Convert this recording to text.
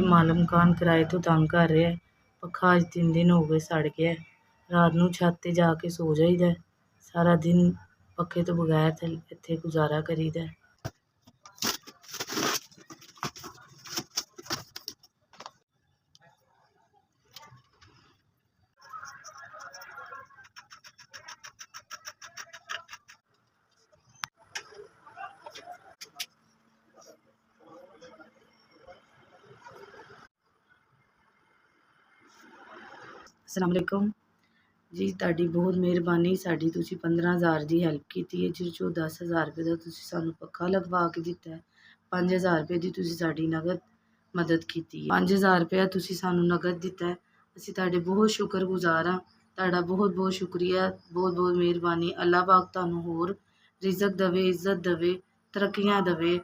ਮਾਲਮ ਮਕਾਨ ਕਿਰਾਏ ਤੋਂ ਤੰਗ ਕਰ ਰਿਹਾ। ਪੱਖਾ ਅੱਜ 3 ਦਿਨ ਹੋ ਗਏ ਸੜ ਗਿਆ। ਰਾਤ ਨੂੰ ਛੱਤ 'ਤੇ ਜਾ ਕੇ ਸੋ ਜਾਈਦਾ। ਸਾਰਾ ਦਿਨ ਪੱਖੇ ਤੋਂ ਬਗੈਰ ਇੱਥੇ ਗੁਜ਼ਾਰਾ ਕਰੀਦਾ। अस्सलाम वालेकुम जी, ਤੁਹਾਡੀ ਬਹੁਤ ਮਿਹਰਬਾਨੀ। ਸਾਡੀ ਤੁਸੀਂ 15,000 ਦੀ ਹੈਲਪ ਕੀਤੀ ਹੈ, ਜਿਸ 'ਚੋਂ 10,000 ਰੁਪਏ ਦਾ ਤੁਸੀਂ ਸਾਨੂੰ ਪੱਖਾ ਲਗਵਾ ਕੇ ਦਿੱਤਾ ਹੈ। 5,000 ਰੁਪਏ ਦੀ ਤੁਸੀਂ ਸਾਡੀ ਨਗਦ ਮਦਦ ਕੀਤੀ ਹੈ। 5,000 ਰੁਪਇਆ ਤੁਸੀਂ ਸਾਨੂੰ ਨਗਦ ਦਿੱਤਾ ਹੈ। ਅਸੀਂ ਤੁਹਾਡੇ ਬਹੁਤ ਸ਼ੁਕਰਗੁਜ਼ਾਰ ਹਾਂ। ਤੁਹਾਡਾ ਬਹੁਤ ਬਹੁਤ ਸ਼ੁਕਰੀਆ, ਬਹੁਤ ਬਹੁਤ ਮਿਹਰਬਾਨੀ। ਅੱਲਾਹ ਪਾਕ ਤੁਹਾਨੂੰ ਹੋਰ ਰਿਜ਼ਕ ਦੇਵੇ, ਇੱਜ਼ਤ ਦੇਵੇ, ਤਰੱਕੀਆਂ ਦੇਵੇ।